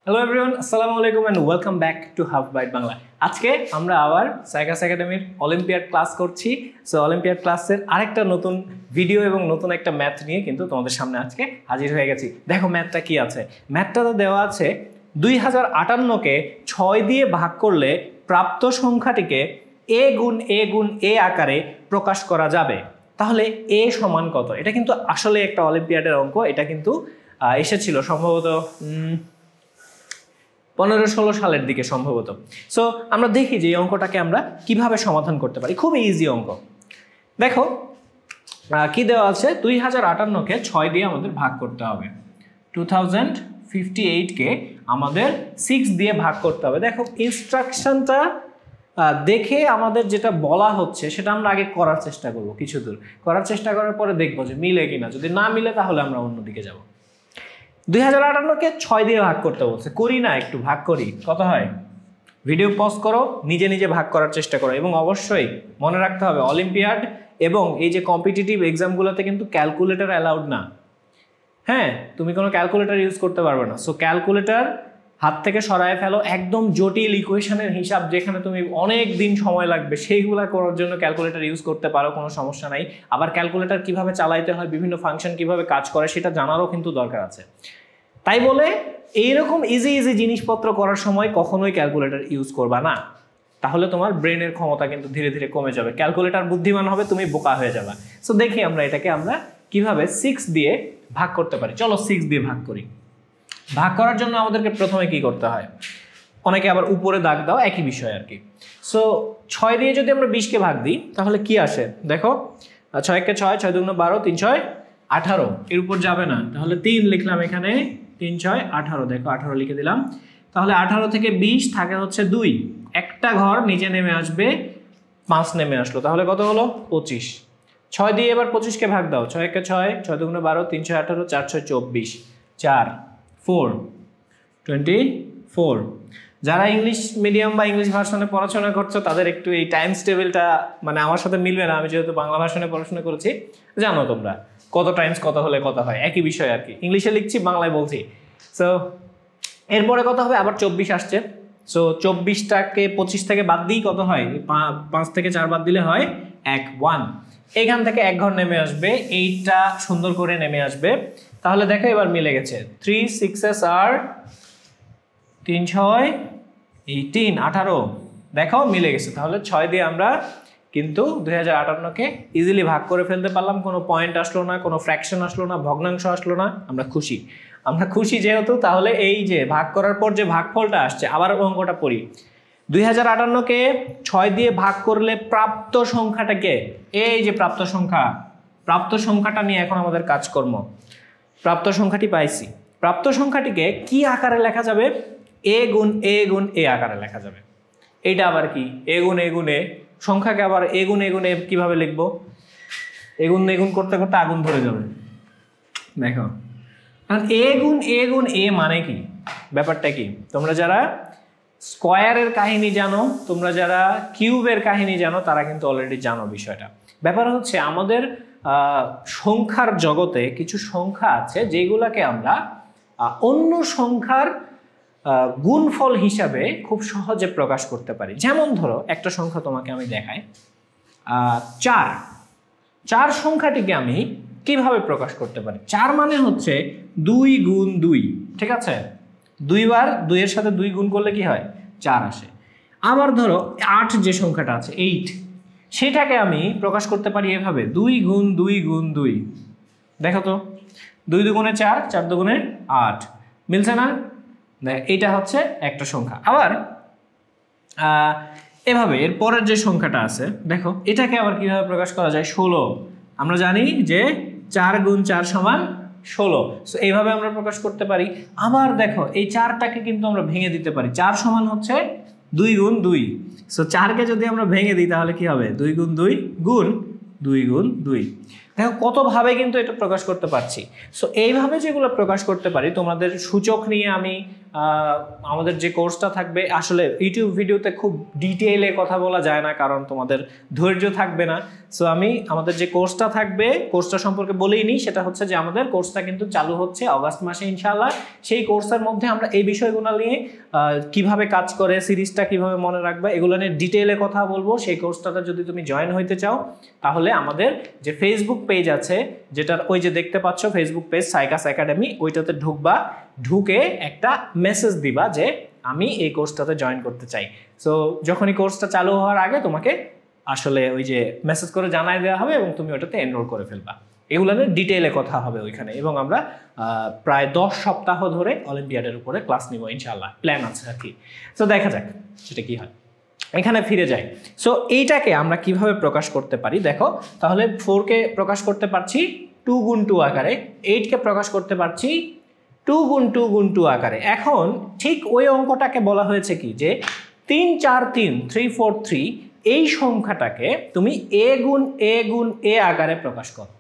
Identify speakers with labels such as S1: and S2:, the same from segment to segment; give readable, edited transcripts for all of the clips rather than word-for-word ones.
S1: Hello everyone, আসসালামু আলাইকুম and welcome back to half byte Bangla. আজকে আমরা আবার সাইকাস একাডেমির অলিম্পিয়াড ক্লাস করছি। সো অলিম্পিয়াড ক্লাসের আরেকটা নতুন ভিডিও এবং নতুন একটা ম্যাথ নিয়ে কিন্তু তোমাদের সামনে আজকে হাজির হয়ে গেছি। দেখো ম্যাথটা কি আছে। ম্যাথটাতে দেওয়া আছে 2058কে 6 দিয়ে ভাগ করলে প্রাপ্ত সংখ্যাটিকে এ গুণ এ আকারে প্রকাশ করা যাবে। তাহলে এ সমান কত? এটা কিন্তু আসলে একটা অলিম্পিয়াডের অঙ্ক। এটা কিন্তু এসেছিল সম্ভবত 15-16 সালের দিকে সম্ভবত। সো আমরা দেখি যে এই অঙ্কটাকে আমরা কিভাবে সমাধান করতে পারি। খুব ইজি অঙ্ক। দেখো কি দেওয়া আছে, 2058কে 6 দিয়ে আমাদের ভাগ করতে হবে। 2058কে আমাদের 6 দিয়ে ভাগ করতে হবে। দেখো ইনস্ট্রাকশনটা দেখে আমাদের যেটা বলা হচ্ছে সেটা আমরা আগে করার চেষ্টা করব। কিছু দূর করার চেষ্টা করার পরে দেখবো যে মিলে কিনা। যদি না মিলে তাহলে আমরা অন্যদিকে যাব। 2058কে 6 দিয়ে ভাগ করতে বলছে, করি না, একটু ভাগ করি। কত হয়? ভিডিও পজ করো, নিজে নিজে ভাগ করার চেষ্টা করো। এবং অবশ্যই মনে রাখতে হবে অলিম্পিয়াড এবং এই যে কম্পিটিটিভ এক্সামগুলোতে কিন্তু ক্যালকুলেটর অ্যালাউড না। হ্যাঁ, তুমি কোনো ক্যালকুলেটর ইউজ করতে পারবে না। সো ক্যালকুলেটর হাত থেকে সরায় ফেলো। একদম জটিল ইকুয়েশনের হিসাব যেখানে তুমি অনেক দিন সময় লাগবে সেইগুলো করার জন্য ক্যালকুলেটর ইউজ করতে পারো, কোনো সমস্যা নাই। আবার ক্যালকুলেটর কিভাবে চালাইতে হয়, বিভিন্ন ফাংশন কিভাবে কাজ করে সেটা জানারও কিন্তু দরকার আছে। তাই বলে এইরকম ইজি জিনিসপত্র করার সময় কখনোই ক্যালকুলেটর ইউজ করবা না, তাহলে তোমার ব্রেনের ক্ষমতা কিন্তু ধীরে ধীরে কমে যাবে। ক্যালকুলেটর বুদ্ধিমান হবে, তুমি বোকা হয়ে যাবে। সো দেখি আমরা এটাকে কিভাবে 6 দিয়ে ভাগ করতে পারি। চলো 6 দিয়ে ভাগ করি। ভাগ করার জন্য আমাদেরকে প্রথমে কি করতে হয়, অনেকে আবার উপরে দাগ দাও, একই বিষয় আর কি। সো 6 দিয়ে যদি আমরা 20কে ভাগ দিই তাহলে কি আসে দেখো। 6কে 6, 6 দুগুণ 12, 3 6 18। এর উপর যাবে না, তাহলে 3 লিখলাম এখানে, 3 6 18। দেখো 18 লিখে দিলাম। তাহলে 18 থেকে 20 থাকে হচ্ছে 2, একটা ঘর নিচে নেমে আসবে, 5 নেমে আসলো, তাহলে কত হলো? 25। 6 দিয়ে এবার 25কে ভাগ দাও। 6কে 6, 6 দুগুণ 12, 3 6 18, 4 6 24, 4 4 24। যারা ইংলিশ মিডিয়াম বা ইংলিশ ভার্সনে পড়াশোনা করছো তাদের একটু এই টাইমস টেবিলটা মানে আমার সাথে মিলবে না। আমি যেহেতু বাংলা ভার্সনে পড়াশোনা করেছি, জানো তোমরা কত টাইমস কত হলে কত হয়, একই বিষয় আর কি। ইংলিশে লিখছি, বাংলায় বলছি। সো এরপরে কত হবে? আবার 24 আসছে। সো 24টাকে 25 থেকে বাদ দিই, কত হয়? 5 থেকে 4 বাদ দিলে হয় 1 এখান থেকে 1 ঘর নেমে আসবে, এইটা সুন্দর করে নেমে আসবে। তাহলে দেখো এবার মিলে গেছে। 3 6s আর 3 6 18 18। দেখো মিলে গেছে। তাহলে 6 দিয়ে আমরা কিন্তু 2058কে ইজিলি ভাগ করে ফেলতে পারলাম। কোনো পয়েন্ট আসলো না, কোনো ফ্র্যাকশন আসলো না, ভগ্নাংশ আসলো না। আমরা খুশি যেহেতু, তাহলে এই যে ভাগ করার পর যে ভাগফলটা আসছে, আবার অঙ্কটা পড়ি। 2058কে 6 দিয়ে ভাগ করলে প্রাপ্ত সংখ্যাটাকে, এই যে প্রাপ্ত সংখ্যাটা নিয়ে এখন আমাদের কাজকর্ম। প্রাপ্ত সংখ্যাটি পাইছি, প্রাপ্ত সংখ্যাটিকে কি আকারে লেখা যাবে? এ গুণ এ আকারে লেখা যাবে। এইটা আবার কি? এ গুণ এ। সংখ্যাকে আবার এ গুণ এ কিভাবে লিখবো? এ গুণ করতে করতে আগুন ধরে যাবে। দেখো এ গুণ এ মানে কি, ব্যাপারটা কি? তোমরা যারা স্কোয়ারের কাহিনী জানো, তোমরা যারা কিউবের কাহিনী জানো, তারা কিন্তু অলরেডি জানো বিষয়টা। ব্যাপার হচ্ছে আমাদের সংখ্যার জগতে কিছু সংখ্যা আছে যেগুলোকে আমরা অন্য সংখ্যার গুণফল হিসাবে খুব সহজে প্রকাশ করতে পারি। যেমন ধরো একটা সংখ্যা তোমাকে আমি দেখাই, 4 সংখ্যাটিকে আমি কিভাবে প্রকাশ করতে পারি? 4 মানে হচ্ছে 2 গুণ 2, ঠিক আছে? 2 বার 2 এর সাথে 2 গুণ করলে কি হয়? 4 আসে। আবার ধরো 8 যে সংখ্যাটা আছে, 8, সেটাকে আমি প্রকাশ করতে পারি এভাবে, 2 গুণ 2। দেখো তো, 2 দুগুণে 4, 4 দুগুণে 8, মিলছে না? এইটা হচ্ছে একটা সংখ্যা। আবার এভাবে এর পরের যে সংখ্যাটা আছে, দেখো এটাকে আবার কিভাবে প্রকাশ করা যায়? 16। আমরা জানি যে 4 গুণ 4 সমান 16। সো এইভাবে আমরা প্রকাশ করতে পারি। আবার দেখো এই 4টাকে কিন্তু আমরা ভেঙে দিতে পারি। 4 সমান হচ্ছে 2 গুণ 2। সো 4কে যদি আমরা ভেঙে দিই তাহলে কি হবে? 2 গুণ 2 গুণ 2 গুণ 2। দেখো কতভাবে কিন্তু এটা প্রকাশ করতে পারছি। সো এইভাবে যেগুলো প্রকাশ করতে পারি, তোমাদের সূচক নিয়ে আমি আমাদের যে কোর্সটা থাকবে, আসলে ইউটিউব ভিডিওতে খুব ডিটেইলে কথা বলা যায় না, কারণ তোমাদের ধৈর্য থাকবে না। সো আমি আমাদের যে কোর্সটা থাকবে, কোর্সটা সম্পর্কে বলেই নিই। সেটা হচ্ছে যে আমাদের কোর্সটা কিন্তু চালু হচ্ছে অগাস্ট মাসে ইনশাআল্লাহ। সেই কোর্সের মধ্যে আমরা এই বিষয়গুলো নিয়ে কিভাবে কাজ করে, সিরিজটা কিভাবে মনে রাখবে, এগুলো নিয়ে ডিটেইলে কথা বলবো। সেই কোর্সটাতে যদি তুমি জয়েন হইতে চাও, তাহলে আমাদের যে ফেসবুক পেজ আছে, যেটার ওই যে দেখতে পাচ্ছ ফেসবুক পেজ সাইকাস একাডেমি, ওইটাতে ঢুকবা, ঢুকে একটা মেসেজ দিবা যে আমি এই কোর্সটাতে জয়েন করতে চাই। সো যখনই কোর্সটা চালু হওয়ার আগে তোমাকে আসলে ওই যে মেসেজ করে জানাই দেওয়া হবে এবং তুমি ওটাতে এনরোল করে ফেলবা। এগুলো নিয়ে ডিটেইলে কথা হবে ওইখানে, এবং আমরা প্রায় 10 সপ্তাহ ধরে অলিম্পিয়াডের উপরে ক্লাস নিব ইনশাআল্লাহ, প্ল্যান আছে আর কি। সো দেখা যাক সেটা কি হয়। এখানে ফিরে যাই। সো এইটাকে আমরা কিভাবে প্রকাশ করতে পারি দেখো। তাহলে 4কে প্রকাশ করতে পারছি 2 গুণ 2 আকারে, 8কে প্রকাশ করতে পারছি 2 গুণ 2 গুণ 2 আকারে। এখন ঠিক ওই অঙ্কটাকে বলা হয়েছে কি, যে 3 4 3 3 4 3 এই সংখ্যাটাকে তুমি a গুণ a গুণ a আকারে প্রকাশ করো।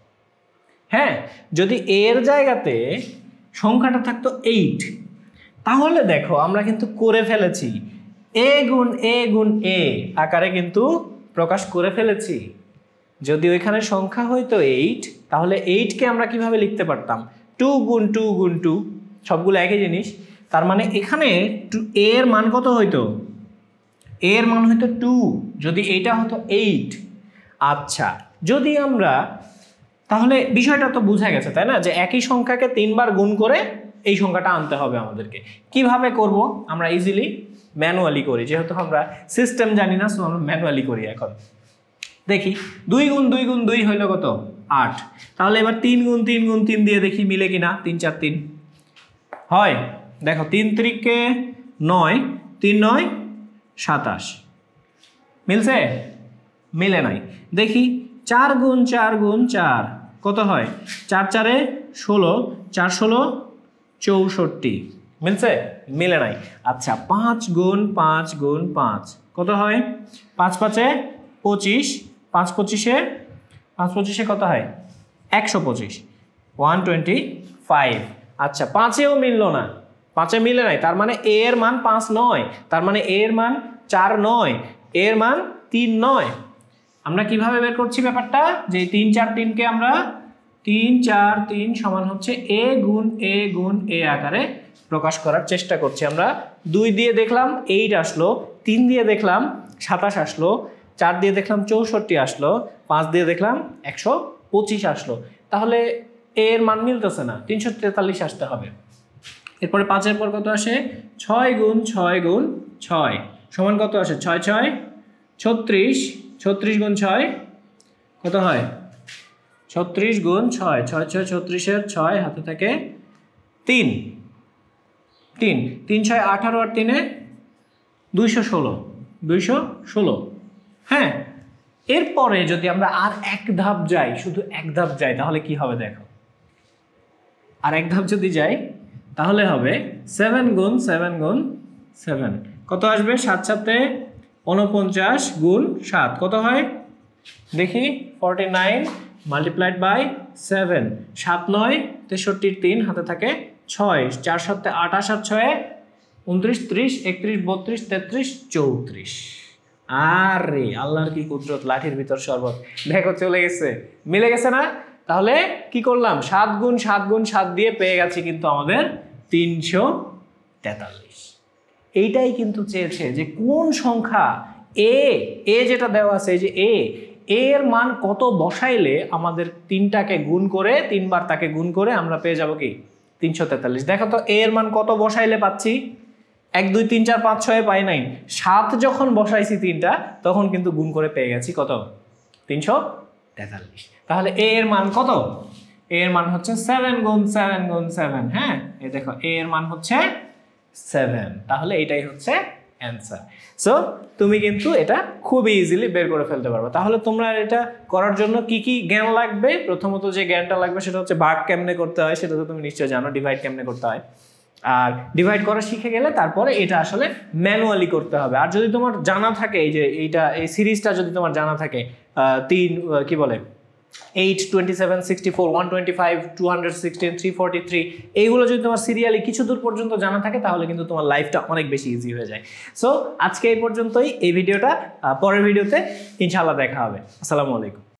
S1: হ্যাঁ, যদি এর জায়গাতে সংখ্যাটা থাকতো 8, তাহলে দেখো আমরা কিন্তু করে ফেলেছি, a গুণ a গুণ a আকারে কিন্তু প্রকাশ করে ফেলেছি। যদি ওইখানে সংখ্যা হইতো 8, তাহলে 8কে আমরা কিভাবে লিখতে পারতাম, 2 গুণ 2 গুণ 2, সবগুলো একই জিনিস। তার মানে এখানে a এর মান কত হইতো, a এর মান হইতো 2, যদি এইটা হতো 8। আচ্ছা, যদি আমরা, তাহলে বিষয়টা তো বুঝা গেছে তাই না, যে একই সংখ্যাকে 3 বার গুণ করে এই সংখ্যাটা আনতে হবে আমাদেরকে। কিভাবে করব, আমরা ইজিলি ম্যানুয়ালি করি, যেহেতু আমরা সিস্টেম জানি না, সো আমরা ম্যানুয়ালি করি। এখন দেখি 2 গুণ 2 গুণ 2 হইল কত, 8। তাহলে এবার 3 গুণ 3 গুণ 3 দিয়ে দেখি মিলে কিনা। 3 4 3 হয়, দেখো 3 3কে 9, 3 9 27, মিলছে? মিলে নাই। দেখি 4 গুণ 4 গুণ 4 কত হয়, 4 4 16, 4 16 64, মিলছে? মিলে নাই। আচ্ছা, 5 গুণ 5 গুণ 5 কত হয়, 5 5 25, 5 25 5 25 কত হয়, 125, 125। আচ্ছা, 5এও মিললো না, 5এ মিলে নাই, তার মানে a এর মান 5 নয়, তার মানে a এর মান 4 নয়, a এর মান 3 নয়। আমরা কিভাবে বের করছি ব্যাপারটা, যে 3 4 3কে আমরা 3 4 3 সমান হচ্ছে a গুণ a গুণ a আকারে প্রকাশ করার চেষ্টা করছি আমরা। 2 দিয়ে দেখলাম 8 আসলো, 3 দিয়ে দেখলাম 27 আসলো, 4 দিয়ে দেখলাম 64 আসলো, 5 দিয়ে দেখলাম 125 আসলো। তাহলে a এর মান মিলতেছে না, 343 আসতে হবে। এরপরে 5 পর কত আসে, 6 গুণ 6 গুণ 6 সমান কত আসে, 6 6 36, 36 গুণ 6 কত হয়, 36 গুণ 6, 6 6 36 এর 6 হাতে থাকে 3, 3 3 6 18 আর 3 216, 216। হ্যাঁ, এরপরে যদি আমরা আর এক ধাপ যাই, শুধু এক ধাপ যাই, তাহলে কি হবে দেখো। আর এক ধাপ যদি যাই তাহলে হবে 7 গুণ 7 গুণ 7 কত আসবে, 7 7 49 গুণ 7 কত হয় দেখি, 49 মাল্টিপ্লাইড বাই 7, 7 9 63 3 হাতে থাকে 6, 4 7 28 আর 6 29 30 31 32 33 34। আরে আল্লাহর কি কুদরত, লাঠির ভিতর শরবত। দেখো চলে গেছে, মিলে গেছে না? তাহলে কি করলাম, 7 গুণ 7 গুণ 7 দিয়ে পেয়ে গেছি কিন্তু আমাদের 343। এইটাই কিন্তু চেয়েছে যে কোন সংখ্যা এ যেটা দেওয়া আছে, এই যে এর মান কত বসাইলে আমাদের 3টাকে গুণ করে 3 বার তাকে গুণ করে আমরা পেয়ে যাব কি 343। দেখো তো এর মান কত বসাইলে পাচ্ছি, 1 2 3 4 5 6 পাই নাই, 7 যখন বসাইছি 3টা তখন কিন্তু গুণ করে পেয়ে গেছি কত, 343। তাহলে এর মান কত, এর মান হচ্ছে 7 গুণ 7 গুণ 7। হ্যাঁ, এই দেখো এর মান হচ্ছে 7। তাহলে এটাই হচ্ছে অ্যান্সার। সো তুমি কিন্তু এটা খুবই ইজিলি বের করে ফেলতে পারবে। তাহলে তোমরা এটা করার জন্য কি কি জ্ঞান লাগবে, প্রথমত যে জ্ঞানটা লাগবে সেটা হচ্ছে ভাগ কেমনে করতে হয়, সেটা তো তুমি নিশ্চয়ই জানো, ডিভাইড কেমনে করতে হয়। আর ডিভাইড করা শিখে গেলে তারপরে এটা আসলে ম্যানুয়ালি করতে হবে। আর যদি তোমার জানা থাকে এই যে এই সিরিজটা যদি তোমার জানা থাকে, কি বলে 8, 27, 64, 125, 216, 343 এইগুলো যদি তোমার সিরিয়ালি কিছু দূর পর্যন্ত জানা থাকে তাহলে কিন্তু তোমার লাইফটা অনেক বেশি ইজি হয়ে যায়। সো আজকে এই পর্যন্তই এই ভিডিওটা, পরের ভিডিওতে ইনশাআল্লাহ দেখা হবে। আসসালামু আলাইকুম।